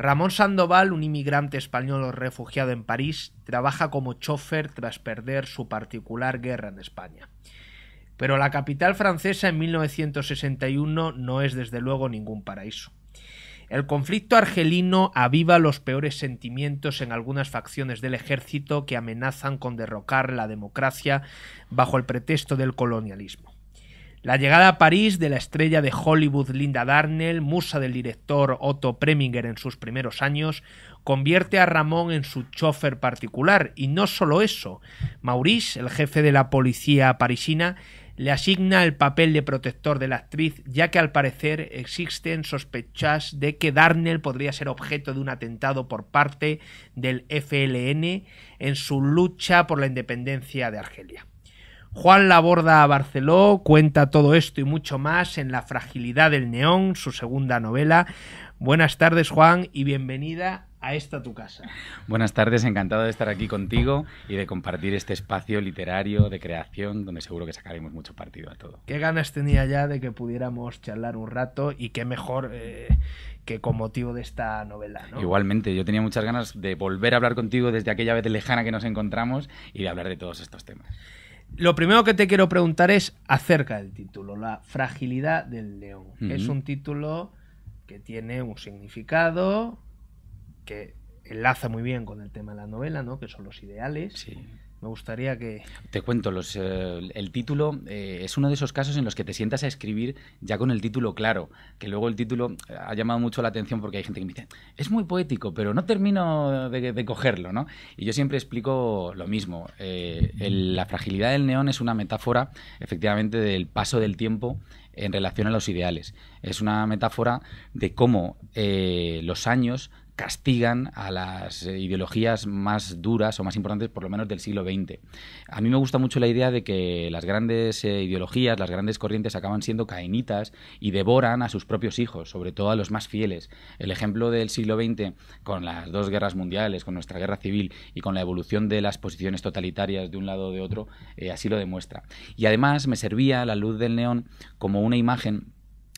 Ramón Sandoval, un inmigrante español refugiado en París, trabaja como chofer tras perder su particular guerra en España. Pero la capital francesa en 1961 no es desde luego ningún paraíso. El conflicto argelino aviva los peores sentimientos en algunas facciones del ejército que amenazan con derrocar la democracia bajo el pretexto del colonialismo. La llegada a París de la estrella de Hollywood Linda Darnell, musa del director Otto Preminger en sus primeros años, convierte a Ramón en su chofer particular. Y no solo eso, Maurice, el jefe de la policía parisina, le asigna el papel de protector de la actriz, ya que al parecer existen sospechas de que Darnell podría ser objeto de un atentado por parte del FLN en su lucha por la independencia de Argelia. Juan Laborda Barceló cuenta todo esto y mucho más en La fragilidad del neón, su segunda novela. Buenas tardes, Juan, y bienvenida a esta tu casa. Buenas tardes, encantado de estar aquí contigo y de compartir este espacio literario de creación donde seguro que sacaremos mucho partido a todo. Qué ganas tenía ya de que pudiéramos charlar un rato y qué mejor que con motivo de esta novela, ¿no? Igualmente, yo tenía muchas ganas de volver a hablar contigo desde aquella vez lejana que nos encontramos y de hablar de todos estos temas. Lo primero que te quiero preguntar es acerca del título, La fragilidad del neón. Es un título que tiene un significado que enlaza muy bien con el tema de la novela, ¿no? Que son los ideales. Sí. Me gustaría que... Te cuento, el título es uno de esos casos en los que te sientas a escribir ya con el título claro, que luego el título ha llamado mucho la atención porque hay gente que me dice, es muy poético, pero no termino de cogerlo, ¿no? Y yo siempre explico lo mismo. La fragilidad del neón es una metáfora, efectivamente, del paso del tiempo en relación a los ideales. Es una metáfora de cómo los años castigan a las ideologías más duras o más importantes, por lo menos del siglo XX. A mí me gusta mucho la idea de que las grandes ideologías, las grandes corrientes acaban siendo cainitas y devoran a sus propios hijos, sobre todo a los más fieles. El ejemplo del siglo XX, con las dos guerras mundiales, con nuestra guerra civil y con la evolución de las posiciones totalitarias de un lado o de otro, así lo demuestra. Y además me servía la luz del neón como una imagen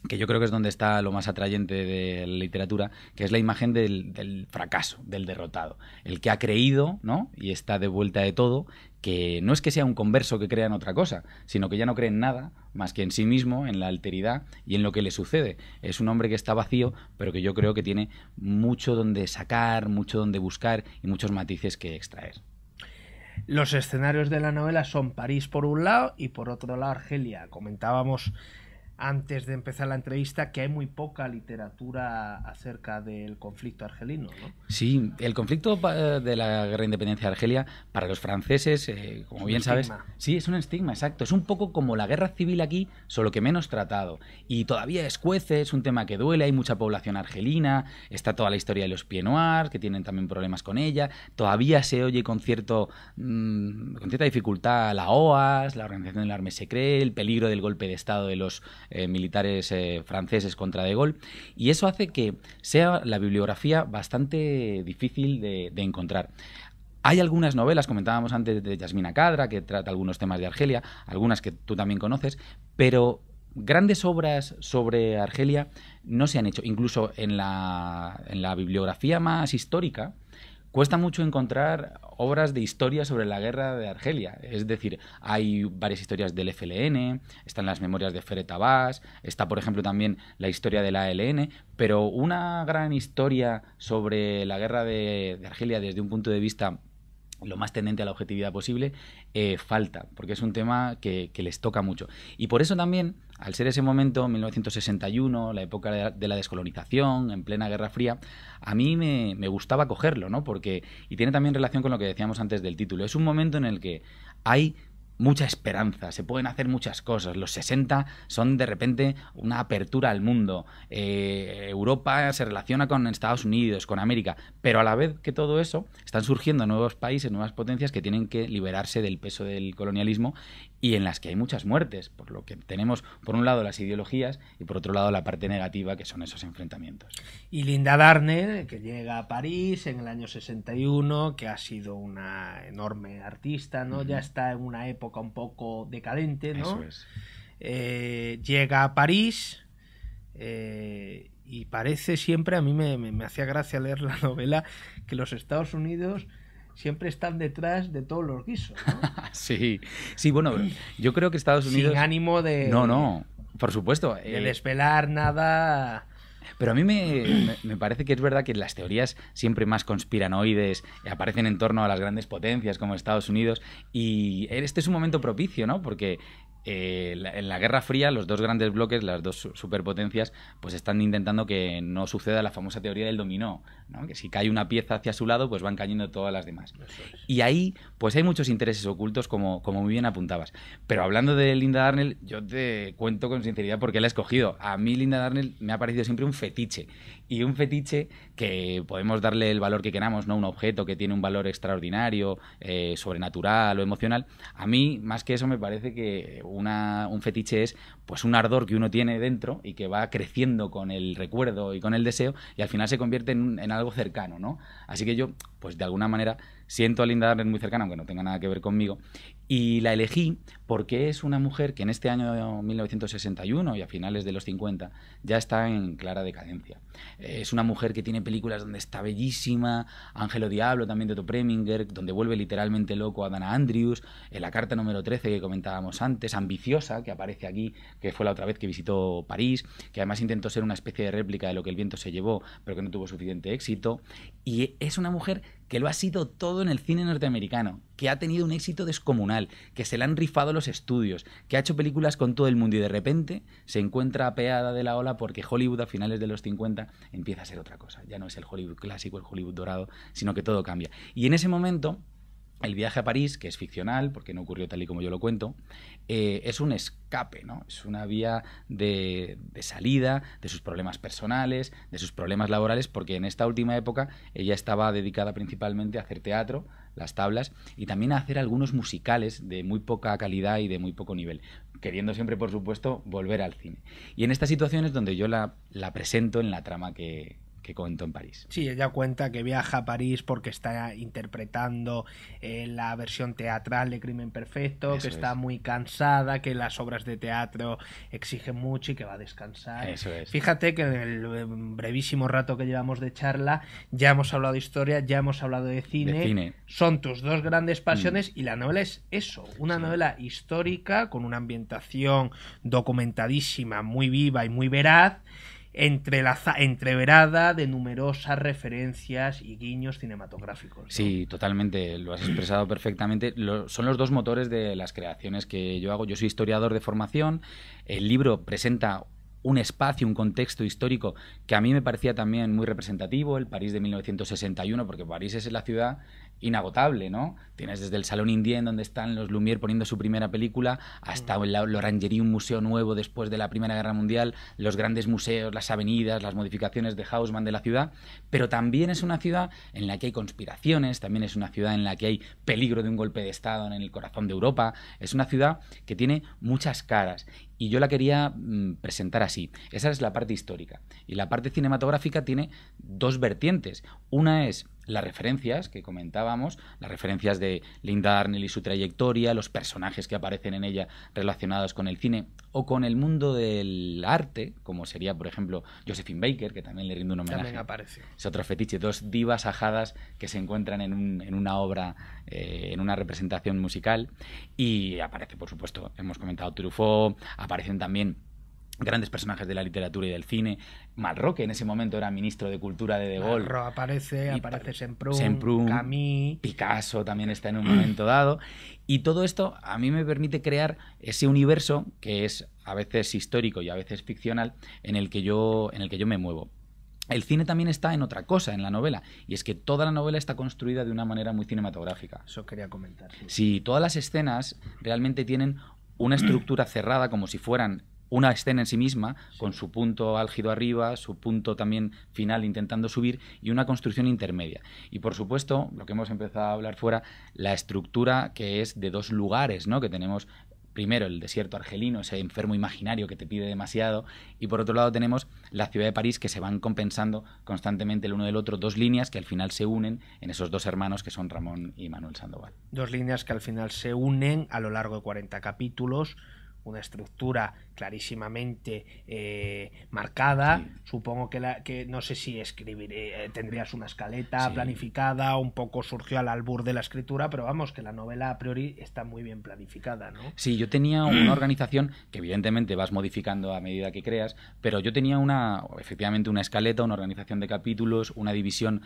que yo creo que es donde está lo más atrayente de la literatura, que es la imagen del fracaso, del derrotado. El que ha creído, ¿no? Y está de vuelta de todo, que no es que sea un converso que crea en otra cosa, sino que ya no cree en nada más que en sí mismo, en la alteridad y en lo que le sucede. Es un hombre que está vacío, pero que yo creo que tiene mucho donde sacar, mucho donde buscar y muchos matices que extraer. Los escenarios de la novela son París por un lado y por otro lado Argelia. Comentábamos antes de empezar la entrevista que hay muy poca literatura acerca del conflicto argelino, ¿no? Sí, el conflicto de la guerra de independencia de Argelia para los franceses, como bien sabes, sí, es un estigma, exacto. Es un poco como la guerra civil aquí, solo que menos tratado. Y todavía escuece, es un tema que duele, hay mucha población argelina, está toda la historia de los Pieds Noirs, que tienen también problemas con ella, todavía se oye con cierta dificultad la OAS, la Organización del Armée Secret, el peligro del golpe de Estado de los militares franceses contra De Gaulle, y eso hace que sea la bibliografía bastante difícil de encontrar. Hay algunas novelas, comentábamos antes de Yasmina Khadra, que trata algunos temas de Argelia, algunas que tú también conoces, pero grandes obras sobre Argelia no se han hecho. Incluso en la bibliografía más histórica cuesta mucho encontrar obras de historia sobre la guerra de Argelia. Es decir, hay varias historias del FLN, están las memorias de Ferret Abbas, está, por ejemplo, también la historia del ALN, pero una gran historia sobre la guerra de Argelia desde un punto de vista lo más tendente a la objetividad posible, falta, porque es un tema que les toca mucho. Y por eso también, al ser ese momento, 1961, la época de la descolonización, en plena Guerra Fría, a mí me gustaba cogerlo, ¿no? Porque, y tiene también relación con lo que decíamos antes del título, es un momento en el que hay mucha esperanza, se pueden hacer muchas cosas. Los 60 son de repente una apertura al mundo. Europa se relaciona con Estados Unidos, con América, pero a la vez que todo eso, están surgiendo nuevos países, nuevas potencias que tienen que liberarse del peso del colonialismo y en las que hay muchas muertes, por lo que tenemos por un lado las ideologías y por otro lado la parte negativa, que son esos enfrentamientos. Y Linda Darnell, que llega a París en el año 61, que ha sido una enorme artista, ¿no? Ya está en una época un poco decadente, ¿no? Eso es. Llega a París y parece siempre, a mí me hacía gracia leer la novela, que los Estados Unidos siempre están detrás de todos los guisos, ¿no? Sí, sí, bueno, yo creo que Estados Unidos... Sin ánimo de... No, por supuesto. De desvelar nada... Pero a mí me parece que es verdad que las teorías siempre más conspiranoides aparecen en torno a las grandes potencias como Estados Unidos, y este es un momento propicio, ¿no? Porque en la Guerra Fría los dos grandes bloques, las dos superpotencias, pues están intentando que no suceda la famosa teoría del dominó, ¿no? Que si cae una pieza hacia su lado, pues van cayendo todas las demás. Y ahí pues hay muchos intereses ocultos, como muy bien apuntabas. Pero hablando de Linda Darnell, yo te cuento con sinceridad por qué la he escogido. A mí Linda Darnell me ha parecido siempre un fetiche, y un fetiche que podemos darle el valor que queramos, ¿no? Un objeto que tiene un valor extraordinario, sobrenatural o emocional. A mí, más que eso, me parece que un fetiche es pues un ardor que uno tiene dentro y que va creciendo con el recuerdo y con el deseo, y al final se convierte en algo cercano, ¿no? Así que yo, pues de alguna manera, siento a Linda Darnell muy cercana, aunque no tenga nada que ver conmigo, y la elegí porque es una mujer que en este año 1961 y a finales de los 50 ya está en clara decadencia. Es una mujer que tiene películas donde está bellísima, Ángel o Diablo también de Otto Preminger, donde vuelve literalmente loco a Dana Andrews, en La carta número 13 que comentábamos antes, Ambiciosa, que aparece aquí, que fue la otra vez que visitó París, que además intentó ser una especie de réplica de Lo que el viento se llevó, pero que no tuvo suficiente éxito, y es una mujer que lo ha sido todo en el cine norteamericano, que ha tenido un éxito descomunal, que se le han rifado los estudios, que ha hecho películas con todo el mundo y de repente se encuentra apeada de la ola porque Hollywood a finales de los 50 empieza a ser otra cosa. Ya no es el Hollywood clásico, el Hollywood dorado, sino que todo cambia. Y en ese momento, el viaje a París, que es ficcional, porque no ocurrió tal y como yo lo cuento, es un escape, ¿no? Es una vía de salida de sus problemas personales, de sus problemas laborales, porque en esta última época ella estaba dedicada principalmente a hacer teatro, las tablas, y también a hacer algunos musicales de muy poca calidad y de muy poco nivel, queriendo siempre, por supuesto, volver al cine. Y en estas situaciones donde yo la presento en la trama que contó en París. Sí, ella cuenta que viaja a París porque está interpretando la versión teatral de Crimen Perfecto, eso que está muy cansada, que las obras de teatro exigen mucho y que va a descansar. Eso es. Fíjate que en el brevísimo rato que llevamos de charla ya hemos hablado de historia, ya hemos hablado de cine. Son tus dos grandes pasiones y la novela es eso, una novela histórica con una ambientación documentadísima, muy viva y muy veraz, entreverada de numerosas referencias y guiños cinematográficos, ¿no? Sí, totalmente, lo has expresado perfectamente. Son los dos motores de las creaciones que yo hago. Yo soy historiador de formación, el libro presenta un espacio, un contexto histórico que a mí me parecía también muy representativo, el París de 1961, porque París es la ciudad inagotable, ¿no? Tienes desde el Salón Indien, donde están los Lumière poniendo su primera película, hasta l'Orangerie, un museo nuevo después de la Primera Guerra Mundial, los grandes museos, las avenidas, las modificaciones de Haussmann de la ciudad, pero también es una ciudad en la que hay conspiraciones, también es una ciudad en la que hay peligro de un golpe de Estado en el corazón de Europa, es una ciudad que tiene muchas caras, y yo la quería presentar así. Esa es la parte histórica. Y la parte cinematográfica tiene dos vertientes. Una es las referencias que comentábamos, las referencias de Linda Darnell y su trayectoria, los personajes que aparecen en ella relacionados con el cine o con el mundo del arte, como sería, por ejemplo, Josephine Baker, que también le rinde un homenaje. También aparece. Es otro fetiche, dos divas ajadas que se encuentran en una obra, en una representación musical, y aparece, por supuesto, hemos comentado Truffaut, aparecen también grandes personajes de la literatura y del cine. Malraux, que en ese momento era ministro de Cultura de Gaulle. Malraux aparece Semprún, Camus. Picasso también está en un momento dado. Y todo esto a mí me permite crear ese universo que es a veces histórico y a veces ficcional en el que yo me muevo. El cine también está en otra cosa, en la novela, y es que toda la novela está construida de una manera muy cinematográfica. Eso quería comentar. Sí, todas las escenas realmente tienen una estructura cerrada, como si fueran una escena en sí misma, con su punto álgido arriba, su punto también final intentando subir, y una construcción intermedia. Y por supuesto, lo que hemos empezado a hablar fuera, la estructura que es de dos lugares, ¿no? Que tenemos primero el desierto argelino, ese enfermo imaginario que te pide demasiado, y por otro lado tenemos la ciudad de París, que se van compensando constantemente el uno del otro, dos líneas que al final se unen en esos dos hermanos que son Ramón y Manuel Sandoval. Dos líneas que al final se unen a lo largo de 40 capítulos, una estructura clarísimamente marcada. Sí. Supongo que no sé si tendrías una escaleta planificada, un poco surgió al albur de la escritura, pero vamos, que la novela a priori está muy bien planificada, ¿no? Sí, yo tenía una organización que evidentemente vas modificando a medida que creas, pero yo tenía efectivamente una escaleta, una organización de capítulos, una división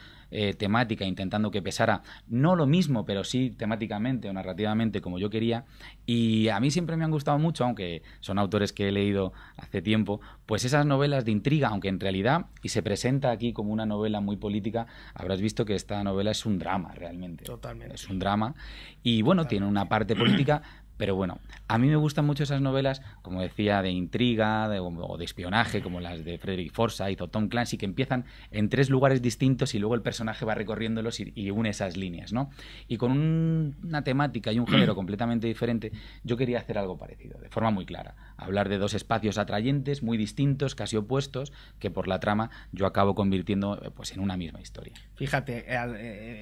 temática, intentando que pesara no lo mismo, pero sí temáticamente o narrativamente como yo quería, y a mí siempre me han gustado mucho, aunque son autores que he leído hace tiempo, pues esas novelas de intriga, aunque en realidad, y se presenta aquí como una novela muy política, habrás visto que esta novela es un drama realmente. Totalmente. Es un drama, y bueno, tiene una parte política. Pero bueno, a mí me gustan mucho esas novelas, como decía, de intriga o de espionaje, como las de Frederick Forsyth o Tom Clancy, que empiezan en 3 lugares distintos y luego el personaje va recorriéndolos y une esas líneas, ¿no? Y con una temática y un género completamente diferente, yo quería hacer algo parecido, de forma muy clara. Hablar de 2 espacios atrayentes, muy distintos, casi opuestos, que por la trama yo acabo convirtiendo pues en una misma historia. Fíjate,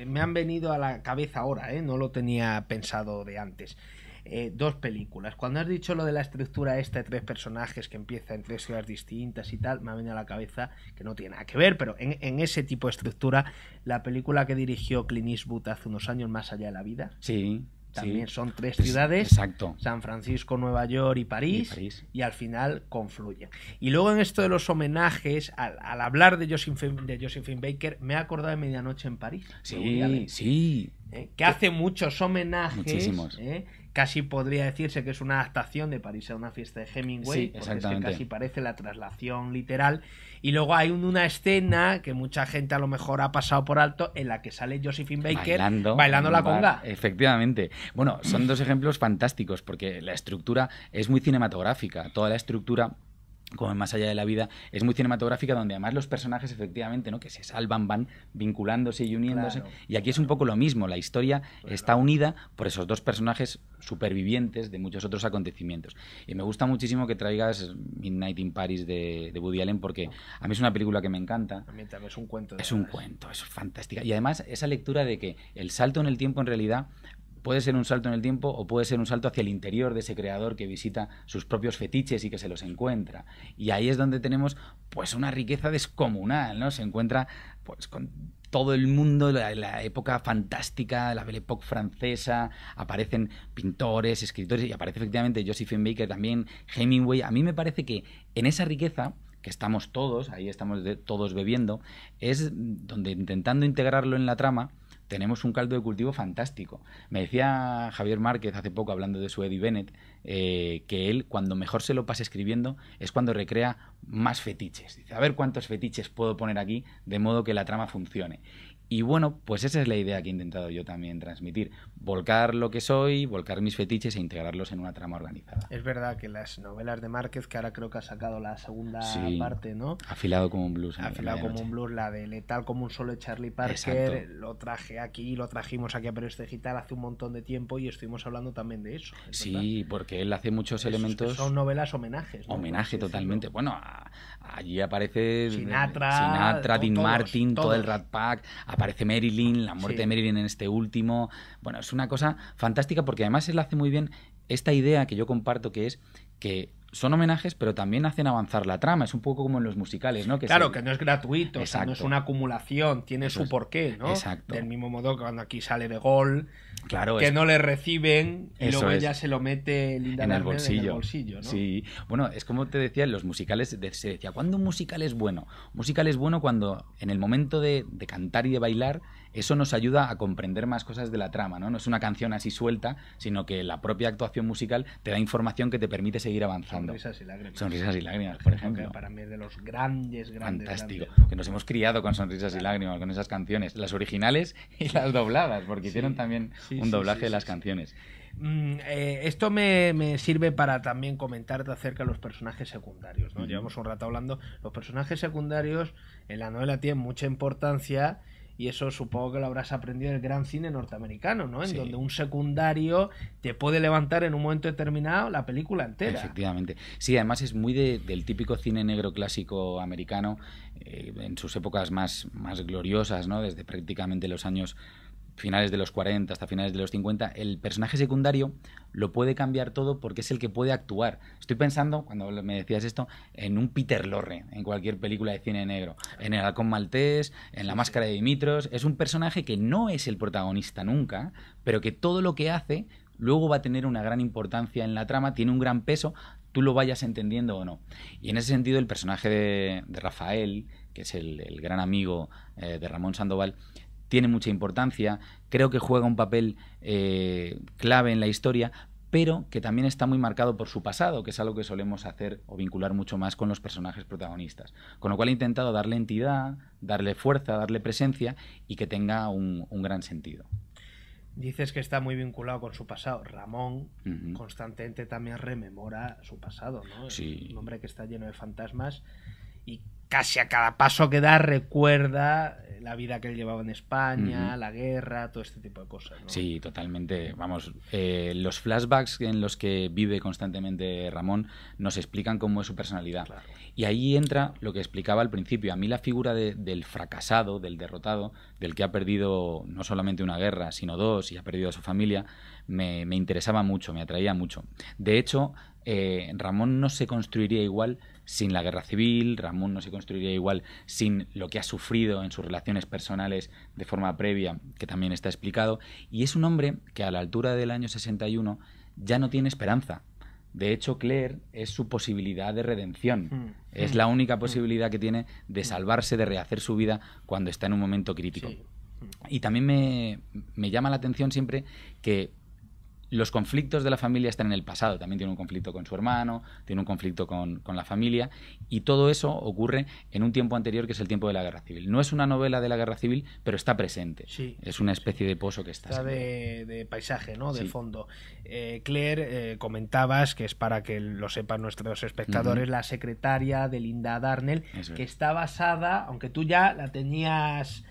me han venido a la cabeza ahora, no lo tenía pensado de antes. 2 películas. Cuando has dicho lo de la estructura de 3 personajes que empieza en 3 ciudades distintas y tal, me ha venido a la cabeza que no tiene nada que ver, pero en ese tipo de estructura, la película que dirigió Clint Eastwood hace unos años, Más allá de la vida. Sí. También son 3 ciudades, exacto. San Francisco, Nueva York y París, y al final confluyen. Y luego en esto de los homenajes, al hablar de Josephine Baker, me he acordado de Medianoche en París. Sí. Que hace muchos homenajes. Muchísimos. Casi podría decirse que es una adaptación de París a una fiesta de Hemingway, sí, porque es que casi parece la traslación literal. Y luego hay una escena que mucha gente a lo mejor ha pasado por alto, en la que sale Josephine Baker bailando la conga. Efectivamente. Bueno, son 2 ejemplos fantásticos, porque la estructura es muy cinematográfica. Toda la estructura, como en Más allá de la vida, es muy cinematográfica, donde además los personajes efectivamente, ¿no?, que se salvan, van vinculándose y uniéndose, y aquí es un poco lo mismo, la historia está unida por esos 2 personajes supervivientes de muchos otros acontecimientos. Y me gusta muchísimo que traigas Midnight in Paris de Woody Allen, porque a mí es una película que me encanta. A mí también es un cuento. Es un cuento, es fantástica. Y además esa lectura de que el salto en el tiempo en realidad puede ser un salto en el tiempo o puede ser un salto hacia el interior de ese creador que visita sus propios fetiches y que se los encuentra. Y ahí es donde tenemos pues una riqueza descomunal, ¿no? Se encuentra pues con todo el mundo, la época fantástica, la Belle Époque francesa, aparecen pintores, escritores, y aparece efectivamente Josephine Baker también, Hemingway. A mí me parece que en esa riqueza que estamos todos, ahí estamos todos bebiendo, es donde, intentando integrarlo en la trama, tenemos un caldo de cultivo fantástico. Me decía Javier Márquez hace poco, hablando de su Eddie Bennett, que él, cuando mejor se lo pasa escribiendo, es cuando recrea más fetiches. Dice, a ver cuántos fetiches puedo poner aquí de modo que la trama funcione. Y bueno, pues esa es la idea que he intentado yo también transmitir. Volcar lo que soy, volcar mis fetiches e integrarlos en una trama organizada. Es verdad que las novelas de Márquez, que ahora creo que ha sacado la segunda parte, ¿no? Afilado como un blues. Afilado como un blues, la de Letal como un solo de Charlie Parker. Exacto. Lo trajimos aquí a Periodista Digital hace un montón de tiempo y estuvimos hablando también de eso. Sí, ¿verdad? Porque él hace muchos elementos... Son novelas homenajes, ¿no? Homenaje totalmente. Bueno, allí aparece Sinatra, Dean Martin, todo el Rat Pack, aparece Marilyn, la muerte de Marilyn en este último. Bueno, es una cosa fantástica porque además él hace muy bien esta idea que yo comparto, que es que son homenajes, pero también hacen avanzar la trama. Es un poco como en los musicales, ¿no? Que no es gratuito, o sea, no es una acumulación, tiene su porqué, ¿no? Exacto. Del mismo modo que cuando aquí sale de Gaulle, claro, que no le reciben y luego ella se lo mete Linda en el bolsillo, ¿no? Sí, bueno, es como te decía, en los musicales se decía, ¿cuándo un musical es bueno? Un musical es bueno cuando en el momento de cantar y de bailar, eso nos ayuda a comprender más cosas de la trama, ¿no? No es una canción así suelta, sino que la propia actuación musical te da información que te permite seguir avanzando. Sonrisas y lágrimas, por ejemplo. Que para mí es de los grandes. Fantástico. Grandes. Que nos hemos criado con Sonrisas y lágrimas, con esas canciones, las originales y las dobladas, porque hicieron también un doblaje de las canciones. Esto me sirve para también comentarte acerca de los personajes secundarios, ¿no? Llevamos un rato hablando. Los personajes secundarios en la novela tienen mucha importancia. Y eso supongo que lo habrás aprendido del gran cine norteamericano, ¿no? En donde un secundario te puede levantar en un momento determinado la película entera. Efectivamente. Sí, además es muy del típico cine negro clásico americano, en sus épocas más gloriosas, ¿no? Desde prácticamente los años finales de los 40 hasta finales de los 50, el personaje secundario lo puede cambiar todo porque es el que puede actuar. Estoy pensando, cuando me decías esto, en un Peter Lorre, en cualquier película de cine negro, en El halcón maltés, en La máscara de Dimitros. Es un personaje que no es el protagonista nunca, pero que todo lo que hace luego va a tener una gran importancia en la trama, tiene un gran peso, tú lo vayas entendiendo o no. Y en ese sentido el personaje de Rafael, que es el gran amigo de Ramón Sandoval, tiene mucha importancia, creo que juega un papel clave en la historia, pero que también está muy marcado por su pasado, que es algo que solemos hacer o vincular mucho más con los personajes protagonistas. Con lo cual he intentado darle entidad, darle fuerza, darle presencia y que tenga un gran sentido. Dices que está muy vinculado con su pasado. Ramón constantemente también rememora su pasado, ¿no? Sí. Es un hombre que está lleno de fantasmas y casi a cada paso que da recuerda la vida que él llevaba en España, la guerra, todo este tipo de cosas, ¿no? Sí, totalmente. Vamos, los flashbacks en los que vive constantemente Ramón nos explican cómo es su personalidad. Claro. Y ahí entra lo que explicaba al principio. A mí la figura del fracasado, del derrotado, del que ha perdido no solamente una guerra, sino dos, y ha perdido a su familia, me interesaba mucho, me atraía mucho. De hecho, Ramón no se construiría igual sin la guerra civil, Ramón no se construiría igual sin lo que ha sufrido en sus relaciones personales de forma previa, que también está explicado, y es un hombre que a la altura del año 61 ya no tiene esperanza. De hecho, Claire es su posibilidad de redención. Es la única posibilidad que tiene de salvarse, de rehacer su vida cuando está en un momento crítico. Sí. Y también me llama la atención siempre que los conflictos de la familia están en el pasado. También tiene un conflicto con su hermano, tiene un conflicto con la familia, y todo eso ocurre en un tiempo anterior, que es el tiempo de la Guerra Civil. No es una novela de la Guerra Civil, pero está presente. Sí. Es una especie de pozo que está de paisaje, ¿no? De sí. fondo. Claire, comentabas, que es para que lo sepan nuestros espectadores, la secretaria de Linda Darnell, que está basada, aunque tú ya la tenías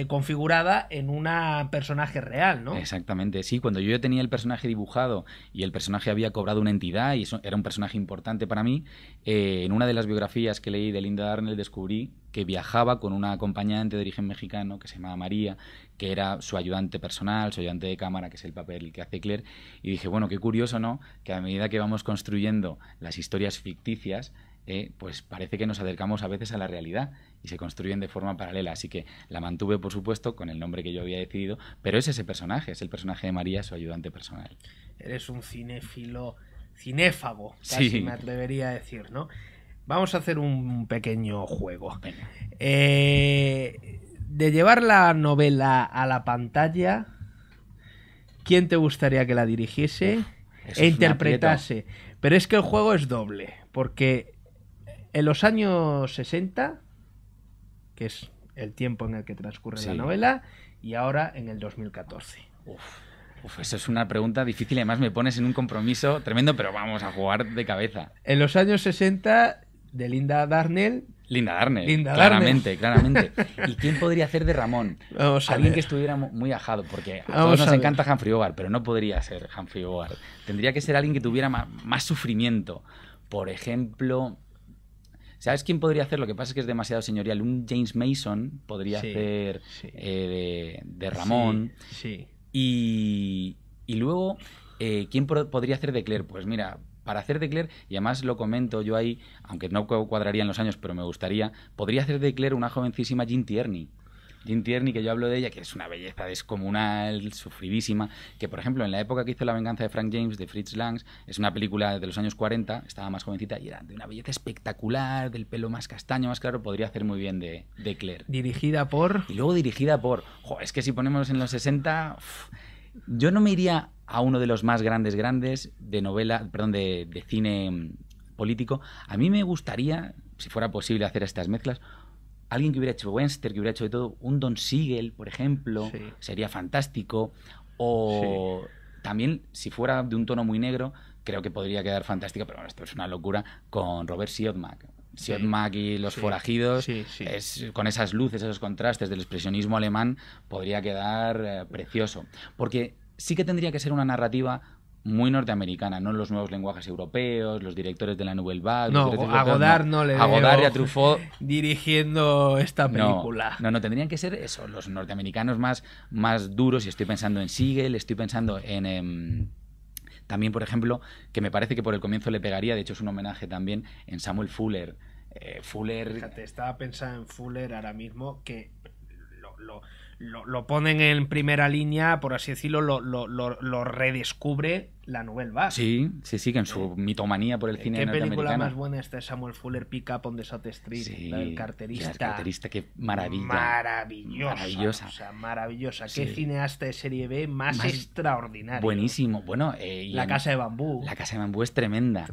configurada en una personaje real, ¿no? Exactamente, sí. Cuando yo ya tenía el personaje dibujado y el personaje había cobrado una entidad y eso era un personaje importante para mí, en una de las biografías que leí de Linda Darnell descubrí que viajaba con una acompañante de origen mexicano que se llamaba María, que era su ayudante personal, su ayudante de cámara, que es el papel que hace Claire, y dije, bueno, qué curioso, ¿no?, que a medida que vamos construyendo las historias ficticias, pues parece que nos acercamos a veces a la realidad y se construyen de forma paralela. Así que la mantuve, por supuesto, con el nombre que yo había decidido, pero es ese personaje, es el personaje de María, su ayudante personal. Eres un cinéfago, casi sí. Me atrevería a decir, ¿no? Vamos a hacer un pequeño juego. De llevar la novela a la pantalla, ¿quién te gustaría que la dirigiese e interpretase? Pero es que el juego es doble, porque en los años 60, que es el tiempo en el que transcurre la novela, y ahora en el 2014. Eso es una pregunta difícil y además me pones en un compromiso tremendo, pero vamos a jugar de cabeza. En los años 60, de Linda Darnell. Claramente. ¿Y quién podría hacer de Ramón? Alguien que estuviera muy ajado, porque a todos nos encanta Humphrey Bogart, pero no podría ser Humphrey Bogart. Tendría que ser alguien que tuviera más sufrimiento. Por ejemplo, ¿sabes quién podría hacer? Lo que pasa es que es demasiado señorial. Un James Mason podría hacer de Ramón. Sí. Y luego, ¿quién podría hacer de Claire? Pues mira, para hacer de Claire, y además lo comento yo ahí, aunque no cuadraría en los años, pero me gustaría, podría hacer de Claire una jovencísima Jean Tierney. Jean Tierney, que yo hablo de ella, que es una belleza descomunal, sufridísima, que por ejemplo en la época que hizo La venganza de Frank James, de Fritz Lang, es una película de los años 40, estaba más jovencita y era de una belleza espectacular, del pelo más castaño, más claro, podría hacer muy bien de Claire. Dirigida por... Y luego dirigida por... es que si ponemos en los 60... yo no me iría a uno de los más grandes de novela, perdón, de cine político. A mí me gustaría, si fuera posible hacer estas mezclas, alguien que hubiera hecho western, que hubiera hecho de todo, un Don Siegel, por ejemplo, sería fantástico. O también, si fuera de un tono muy negro, creo que podría quedar fantástico, pero bueno, esto es una locura, con Robert Siodmak. Siodmak y Los forajidos, con esas luces, esos contrastes del expresionismo alemán, podría quedar precioso. Porque sí que tendría que ser una narrativa muy norteamericana, no los nuevos lenguajes europeos, los directores de la Nouvelle Vague. No, a Godard no le veo a Godard y a Truffaut dirigiendo esta película. No, tendrían que ser eso, los norteamericanos más duros, y estoy pensando en Siegel, estoy pensando en... también, por ejemplo, que me parece que por el comienzo le pegaría, de hecho es un homenaje también, en Samuel Fuller. Fíjate, estaba pensando en Fuller ahora mismo, que lo ponen en primera línea, por así decirlo, lo redescubre la Nouvelle Vague. Sí, que en su mitomanía por el cine norteamericano. ¿Qué película más buena está Samuel Fuller, Pick Up on the South Street? La del carterista. El carterista, qué maravilla. Maravillosa. O sea, maravillosa. Qué cineasta de serie B más extraordinario. Buenísimo. Bueno, La Casa de Bambú. La Casa de Bambú es tremenda.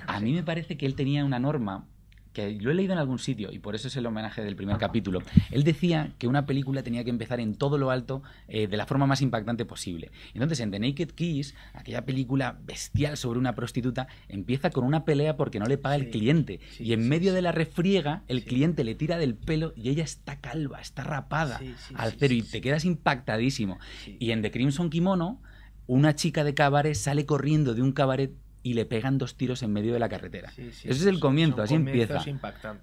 A mí me parece que él tenía una norma, que lo he leído en algún sitio y por eso es el homenaje del primer capítulo. Él decía que una película tenía que empezar en todo lo alto, de la forma más impactante posible. Entonces, en The Naked Kiss, aquella película bestial sobre una prostituta, empieza con una pelea porque no le paga el cliente. Y en medio de la refriega, el cliente le tira del pelo y ella está calva, está rapada al cero, y te quedas impactadísimo. Y en The Crimson Kimono, una chica de cabaret sale corriendo de un cabaret y le pegan 2 tiros en medio de la carretera. Ese es el comienzo, así empieza.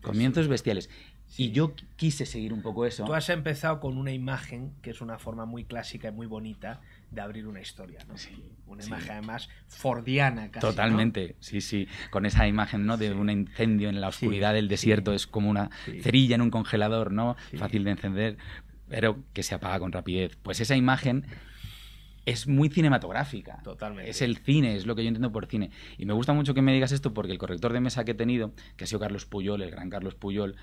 Comienzos bestiales. Y yo quise seguir un poco eso. Tú has empezado con una imagen, que es una forma muy clásica y muy bonita de abrir una historia, ¿no? Una imagen además fordiana casi. Totalmente, ¿no? Sí. Con esa imagen, ¿no? De un incendio en la oscuridad del desierto, es como una cerilla en un congelador, ¿no? Fácil de encender, pero que se apaga con rapidez. Pues esa imagen es muy cinematográfica. Totalmente. Es el cine, es lo que yo entiendo por cine. Y me gusta mucho que me digas esto porque el corrector de mesa que he tenido, que ha sido Carlos Puyol, el gran Carlos Puyol,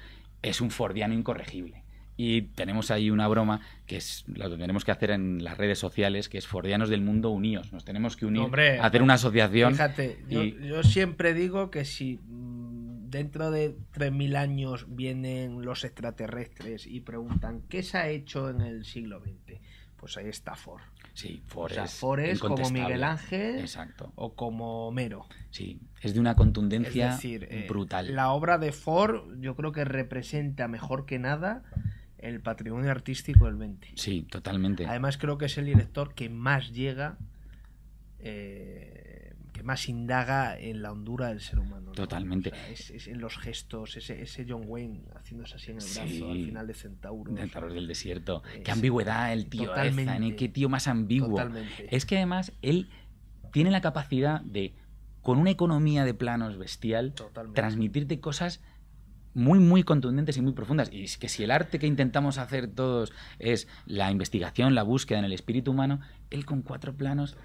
es un fordiano incorregible. Y tenemos ahí una broma que es lo que tenemos que hacer en las redes sociales, que es Fordianos del Mundo unidos. Nos tenemos que unir, hombre, hacer una asociación. Fíjate, yo siempre digo que si dentro de 3.000 años vienen los extraterrestres y preguntan ¿qué se ha hecho en el siglo XX? Pues ahí está Ford. Sí, Ford, o sea, Ford es como Miguel Ángel. Exacto. O como Homero. Sí, es de una contundencia, es decir, brutal. La obra de Ford yo creo que representa mejor que nada el patrimonio artístico del 20. Sí, totalmente. Además creo que es el director que más llega, que más indaga en la hondura del ser humano, ¿no? Totalmente. O sea, es en los gestos, ese John Wayne haciéndose así en el brazo al final de Centauros. Centauros del desierto. Qué ambigüedad el tío totalmente, qué tío más ambiguo. Totalmente. Es que además él tiene la capacidad de, con una economía de planos bestial, transmitirte cosas muy, muy contundentes y muy profundas. Y es que si el arte que intentamos hacer todos es la investigación, la búsqueda en el espíritu humano, él con 4 planos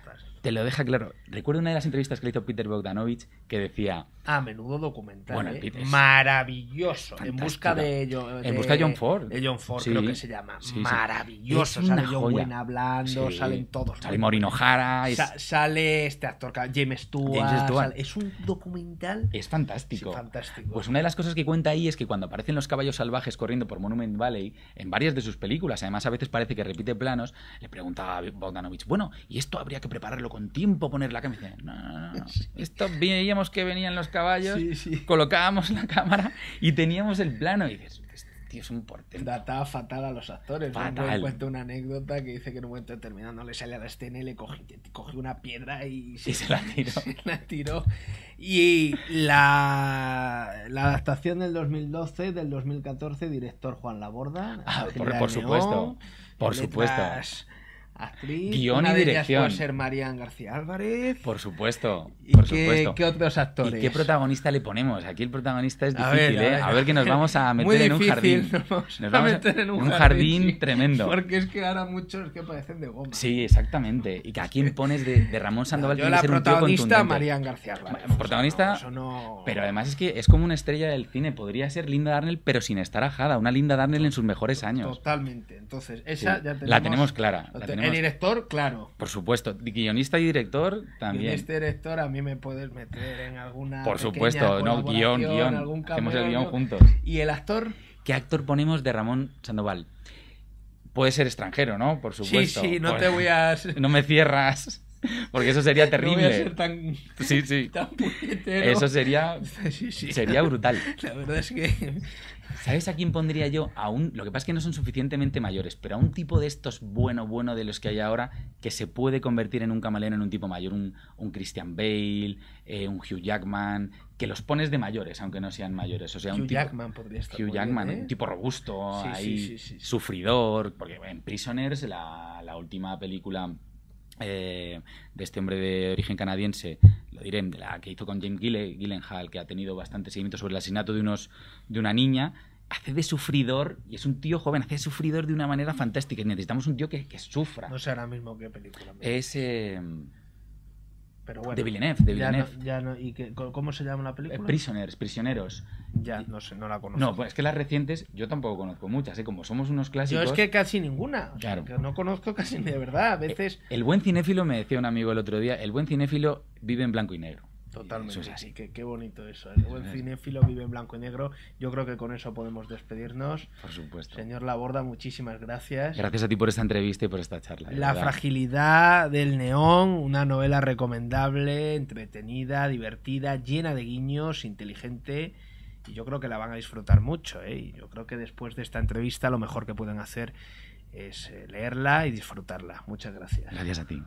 te lo deja claro. Recuerdo una de las entrevistas que le hizo Peter Bogdanovich que decía... menudo documental, bueno, maravilloso. Fantástica. En busca de John Ford. De John Ford, sí, creo que se llama. Sí. Maravilloso. Sale John Wayne hablando, salen todos. Sale Maureen O'Hara. Sale este actor, James Stewart. Es un documental. Es fantástico. Sí, fantástico. Pues una de las cosas que cuenta ahí es que cuando aparecen los caballos salvajes corriendo por Monument Valley, en varias de sus películas, además a veces parece que repite planos, le preguntaba a Bogdanovich, bueno, ¿y esto habría que prepararlo con tiempo, poner la cámara? No. Esto veíamos que venían los caballos, colocábamos la cámara y teníamos el plano. Y dices, este tío es un portento. Trataba fatal a los actores. Fatal. Cuento una anécdota que dice que en un momento determinado no le sale a la escena y le cogió una piedra y se la tiró. Se la tiró. Y la adaptación del 2012, del 2014, director Juan Laborda. Por supuesto. Por supuesto. Actriz, guión una y de dirección. Puede ser Marian García Álvarez. Por supuesto. ¿Y qué otros actores? ¿Y qué protagonista le ponemos? Aquí el protagonista es difícil, a ver que nos vamos a meter en un jardín. Nos vamos a meter en un jardín tremendo. Porque es que ahora muchos que parecen de goma. Sí, exactamente. ¿Y que a quién pones de Ramón Sandoval? Yo la protagonista, Marian García Álvarez. Protagonista, pero además es que es como una estrella del cine. Podría ser Linda Darnell, pero sin estar ajada. Una Linda Darnell en sus mejores años. Totalmente. Entonces, esa ya la tenemos clara. El director, claro. Por supuesto. Guionista y director también. Guionista y director, a mí me puedes meter en alguna. Por supuesto, no, guión. Hacemos el guión juntos. ¿Y el actor? ¿Qué actor ponemos de Ramón Sandoval? Puede ser extranjero, ¿no? Por supuesto. Sí, no te voy a... No me cierras. Porque eso sería terrible. No voy a ser tan, sí. tan puñetero. Eso sería, Sí. sería brutal. La verdad es que... ¿Sabes a quién pondría yo? Lo que pasa es que no son suficientemente mayores, pero a un tipo de estos bueno de los que hay ahora, que se puede convertir en un camaleón en un tipo mayor, un Christian Bale, un Hugh Jackman, que los pones de mayores, aunque no sean mayores. O sea, Hugh Jackman podría estar Hugh Jackman, bien, ¿eh? Un tipo robusto, Sí, ahí, sí. sufridor, porque en Prisoners, la última película de este hombre de origen canadiense, lo diré, de la que hizo con James Gyllenhaal, que ha tenido bastante seguimiento sobre el asesinato de una niña, hace de sufridor, y es un tío joven, hace de sufridor de una manera fantástica, y necesitamos un tío que sufra. No sé ahora mismo qué película. Es... Pero bueno, de Villeneuve. ¿Y cómo se llama la película? Prisioneros. Ya, no sé, no la conozco. No, pues es que las recientes yo tampoco conozco muchas, ¿eh? Como somos unos clásicos... Yo es que casi ninguna. Claro. O sea, que no conozco casi de verdad. A veces... El buen cinéfilo, me decía un amigo el otro día, el buen cinéfilo vive en blanco y negro. Totalmente, eso es así. Qué bonito eso. El buen cinéfilo vive en blanco y negro. Yo creo que con eso podemos despedirnos. Por supuesto. Señor Laborda, muchísimas gracias. Gracias a ti por esta entrevista y por esta charla. La fragilidad del neón, una novela recomendable, entretenida, divertida, llena de guiños, inteligente, y yo creo que la van a disfrutar mucho, ¿eh? Y yo creo que después de esta entrevista lo mejor que pueden hacer es leerla y disfrutarla. Muchas gracias. Gracias a ti.